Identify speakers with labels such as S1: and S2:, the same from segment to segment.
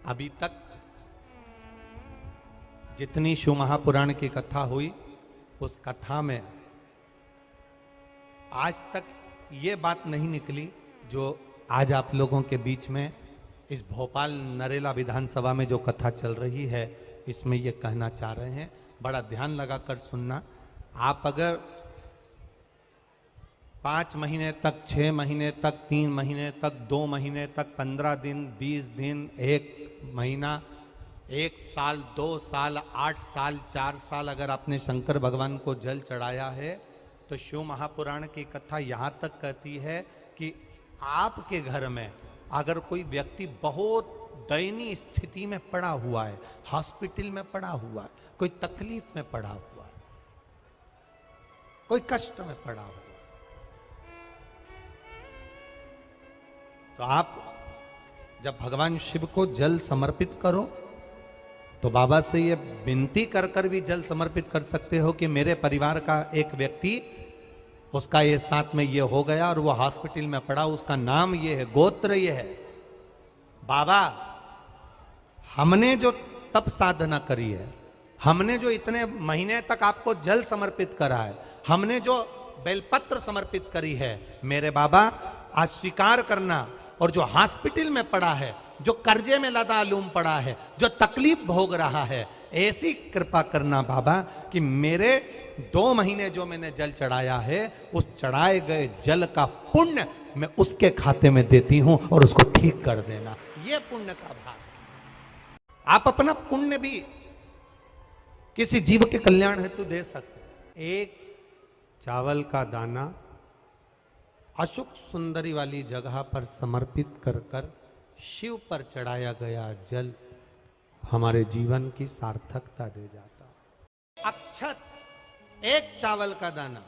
S1: अभी तक जितनी शिव महापुराण की कथा हुई, उस कथा में आज तक ये बात नहीं निकली जो आज आप लोगों के बीच में इस भोपाल नरेला विधानसभा में जो कथा चल रही है, इसमें ये कहना चाह रहे हैं। बड़ा ध्यान लगाकर सुनना। आप अगर 5 महीने तक, 6 महीने तक, 3 महीने तक, 2 महीने तक, 15 दिन, 20 दिन, 1 महीना, 1 साल, 2 साल, 8 साल, 4 साल अगर आपने शंकर भगवान को जल चढ़ाया है, तो शिव महापुराण की कथा यहाँ तक कहती है कि आपके घर में अगर कोई व्यक्ति बहुत दयनीय स्थिति में पड़ा हुआ है, हॉस्पिटल में पड़ा हुआ है, कोई तकलीफ में पड़ा हुआ है, कोई कष्ट में पड़ा हुआ है, तो आप जब भगवान शिव को जल समर्पित करो तो बाबा से ये विनती कर कर भी जल समर्पित कर सकते हो कि मेरे परिवार का एक व्यक्ति, उसका ये साथ में ये हो गया और वो हॉस्पिटल में पड़ा, उसका नाम ये है, गोत्र ये है। बाबा, हमने जो तप साधना करी है, हमने जो इतने महीने तक आपको जल समर्पित करा है, हमने जो बेलपत्र समर्पित करी है, मेरे बाबा आज स्वीकार करना। और जो हॉस्पिटल में पड़ा है, जो कर्जे में लदालूम पड़ा है, जो तकलीफ भोग रहा है, ऐसी कृपा करना बाबा कि मेरे 2 महीने जो मैंने जल चढ़ाया है, उस चढ़ाए गए जल का पुण्य मैं उसके खाते में देती हूं और उसको ठीक कर देना। यह पुण्य का भाग। आप अपना पुण्य भी किसी जीव के कल्याण हेतु दे सकते। एक चावल का दाना अशोक सुंदरी वाली जगह पर समर्पित कर कर शिव पर चढ़ाया गया जल हमारे जीवन की सार्थकता दे जाता। अक्षत, एक चावल का दाना,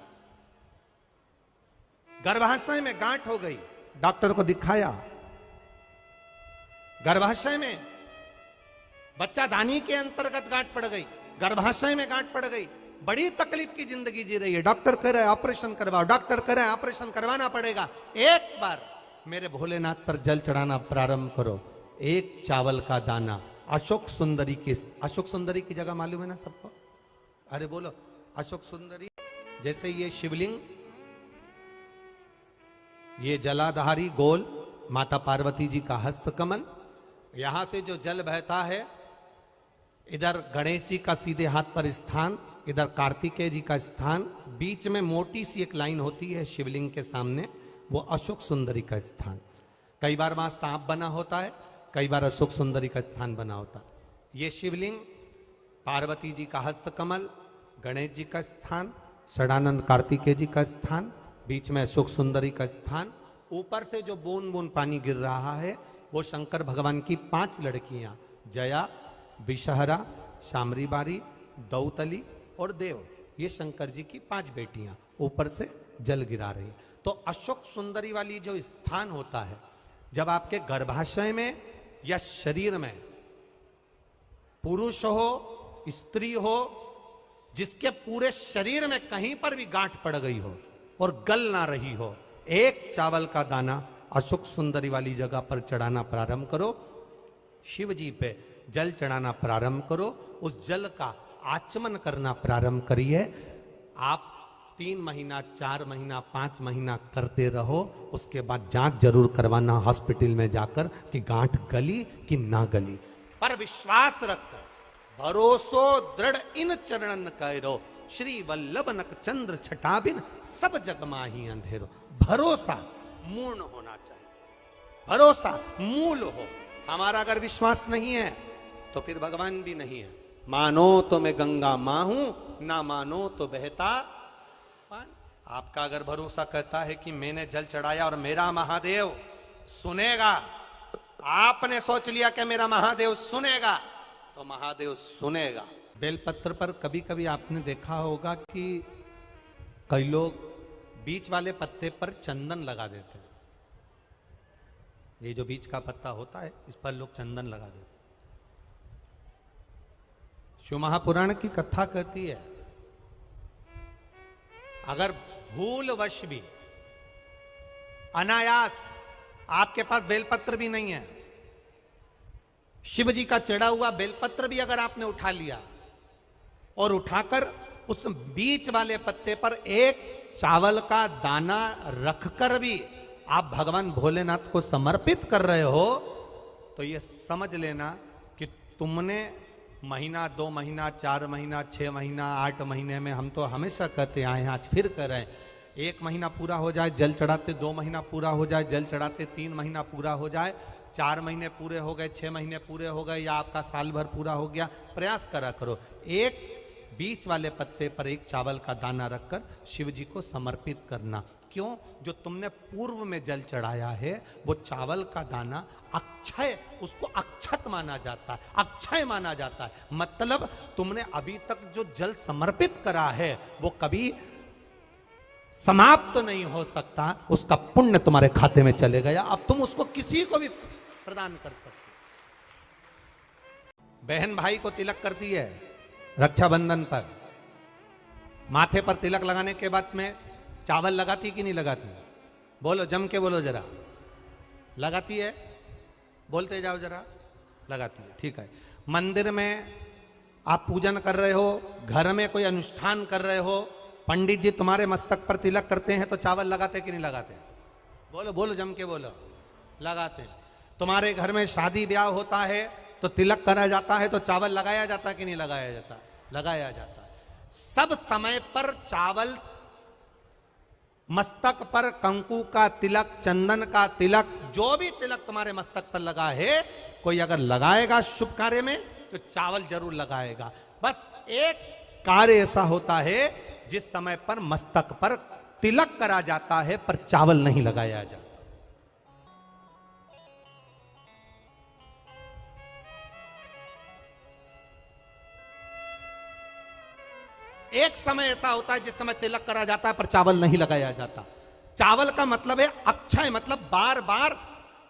S1: गर्भाशय में गांठ हो गई, डॉक्टर को दिखाया, गर्भाशय में बच्चा दानी के अंतर्गत गांठ पड़ गई, गर्भाशय में गांठ पड़ गई, बड़ी तकलीफ की जिंदगी जी रही है, डॉक्टर कह रहा है ऑपरेशन करवाओ, डॉक्टर कह रहा है ऑपरेशन करवाना पड़ेगा। एक बार मेरे भोलेनाथ पर जल चढ़ाना प्रारंभ करो। एक चावल का दाना अशोक सुंदरी की जगह मालूम है ना सबको? अरे बोलो, अशोक सुंदरी। जैसे ये शिवलिंग, ये जलाधारी गोल माता पार्वती जी का हस्त कमल, यहां से जो जल बहता है, इधर गणेश जी का सीधे हाथ पर स्थान, इधर कार्तिकेय जी का स्थान, बीच में मोटी सी एक लाइन होती है शिवलिंग के सामने, वो अशोक सुंदरी का स्थान। कई बार वहां सांप बना होता है, कई बार अशोक सुंदरी का स्थान बना होता है। ये शिवलिंग, पार्वती जी का हस्त कमल, गणेश जी का स्थान, षडानंद कार्तिकेय जी का स्थान, बीच में अशोक सुंदरी का स्थान। ऊपर से जो बूंद बूंद पानी गिर रहा है, वो शंकर भगवान की 5 लड़कियां, जया, विषहरा, शामरी बारी, दौतली और देव, ये शंकर जी की 5 बेटियां ऊपर से जल गिरा रही। तो अशोक सुंदरी वाली जो स्थान होता है, जब आपके गर्भाशय में या शरीर में पुरुष हो, स्त्री हो, जिसके पूरे शरीर में कहीं पर भी गांठ पड़ गई हो और गल ना रही हो, एक चावल का दाना अशोक सुंदरी वाली जगह पर चढ़ाना प्रारंभ करो। शिव जी पे जल चढ़ाना प्रारंभ करो। उस जल का आचमन करना प्रारंभ करिए। आप 3 महीना, 4 महीना, 5 महीना करते रहो। उसके बाद जांच जरूर करवाना हॉस्पिटल में जाकर कि गांठ गली कि ना गली। पर विश्वास रखकर भरोसो दृढ़ इन चरणन करो, श्री वल्लभ नक चंद्र छटाबिन सब जग माही अंधेरो। भरोसा मूर्ण होना चाहिए, भरोसा मूल हो। हमारा अगर विश्वास नहीं है तो फिर भगवान भी नहीं है। मानो तो मैं गंगा मां हूं, ना मानो तो बहता पानी। आपका अगर भरोसा कहता है कि मैंने जल चढ़ाया और मेरा महादेव सुनेगा, आपने सोच लिया कि मेरा महादेव सुनेगा, तो महादेव सुनेगा। बेलपत्र पर कभी कभी आपने देखा होगा कि कई लोग बीच वाले पत्ते पर चंदन लगा देते हैं। ये जो बीच का पत्ता होता है, इस पर लोग चंदन लगा देते हैं। शिव महापुराण की कथा कहती है, अगर भूलवश भी, अनायास, आपके पास बेलपत्र भी नहीं है, शिव जी का चढ़ा हुआ बेलपत्र भी अगर आपने उठा लिया और उठाकर उस बीच वाले पत्ते पर एक चावल का दाना रखकर भी आप भगवान भोलेनाथ को समर्पित कर रहे हो, तो ये समझ लेना कि तुमने महीना, 2 महीना, 4 महीना, 6 महीना, 8 महीने में, हम तो हमेशा कहते आए हैं, आज फिर कर रहे हैं, 1 महीना पूरा हो जाए जल चढ़ाते, 2 महीना पूरा हो जाए जल चढ़ाते, 3 महीना पूरा हो जाए, 4 महीने पूरे हो गए, 6 महीने पूरे हो गए, या आपका साल भर पूरा हो गया, प्रयास करा करो, एक बीच वाले पत्ते पर एक चावल का दाना रखकर शिव जी को समर्पित करना। क्यों? जो तुमने पूर्व में जल चढ़ाया है वो चावल का दाना अक्षय, उसको अक्षत माना जाता है, अक्षय माना जाता है। मतलब तुमने अभी तक जो जल समर्पित करा है वो कभी समाप्त तो नहीं हो सकता, उसका पुण्य तुम्हारे खाते में चले गया, अब तुम उसको किसी को भी प्रदान कर सकते। बहन भाई को तिलक करती है रक्षाबंधन पर, माथे पर तिलक लगाने के बाद में चावल लगाती कि नहीं लगाती? बोलो, जम के बोलो जरा। लगाती है? बोलते जाओ जरा। लगाती है, ठीक है। मंदिर में आप पूजन कर रहे हो, घर में कोई अनुष्ठान कर रहे हो, पंडित जी तुम्हारे मस्तक पर तिलक करते हैं तो चावल लगाते कि नहीं लगाते? बोलो बोलो, जम के बोलो। लगाते हैं। तुम्हारे घर में शादी ब्याह होता है तो तिलक करा जाता है तो चावल लगाया जाता कि नहीं लगाया जाता? लगाया जाता। सब समय पर चावल, मस्तक पर कंकु का तिलक, चंदन का तिलक, जो भी तिलक तुम्हारे मस्तक पर लगा है, कोई अगर लगाएगा शुभ कार्य में तो चावल जरूर लगाएगा। बस एक कार्य ऐसा होता है जिस समय पर मस्तक पर तिलक करा जाता है पर चावल नहीं लगाया जाता। एक समय ऐसा होता है जिस समय तिलक करा जाता है पर चावल नहीं लगाया जाता। चावल का मतलब है अक्षय, मतलब बार बार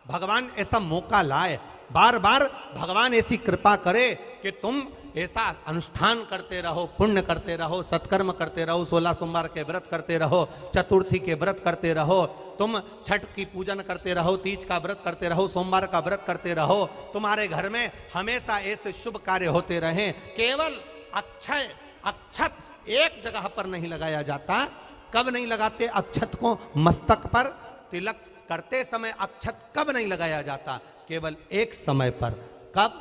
S1: भगवान ऐसा मौका लाए, बार बार भगवान ऐसी कृपा करे कि तुम ऐसा अनुष्ठान करते रहो, पुण्य करते रहो, सत्कर्म करते रहो, 16 सोमवार के व्रत करते रहो, चतुर्थी के व्रत करते रहो, तुम छठ की पूजन करते रहो, तीज का व्रत करते रहो, सोमवार का व्रत करते रहो, तुम्हारे घर में हमेशा ऐसे शुभ कार्य होते रहें। केवल अक्षय, अक्षत एक जगह पर नहीं लगाया जाता। कब नहीं लगाते अक्षत को? मस्तक पर तिलक करते समय अक्षत कब नहीं लगाया जाता? केवल एक समय पर। कब?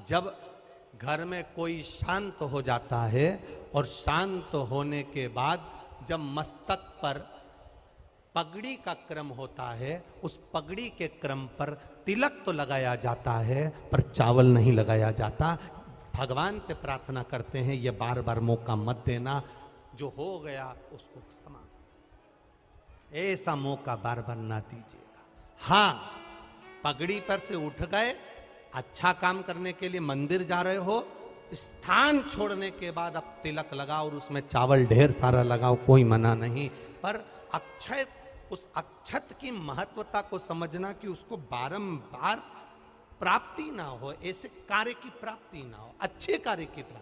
S1: जब घर में कोई शांत हो जाता है और शांत होने के बाद जब मस्तक पर पगड़ी का क्रम होता है, उस पगड़ी के क्रम पर तिलक तो लगाया जाता है पर चावल नहीं लगाया जाता। भगवान से प्रार्थना करते हैं ये बार बार मौका मत देना, जो हो गया उसको समाप्त, ऐसा मौका बार बार ना दीजिएगा। हाँ, पगड़ी पर से उठ गए, अच्छा काम करने के लिए मंदिर जा रहे हो, स्थान छोड़ने के बाद अब तिलक लगाओ और उसमें चावल ढेर सारा लगाओ, कोई मना नहीं। पर अक्षय, उस अक्षत की महत्वता को समझना कि उसको बारंबार प्राप्ति ना हो, ऐसे कार्य की प्राप्ति ना हो, अच्छे कार्य की प्राप्ति।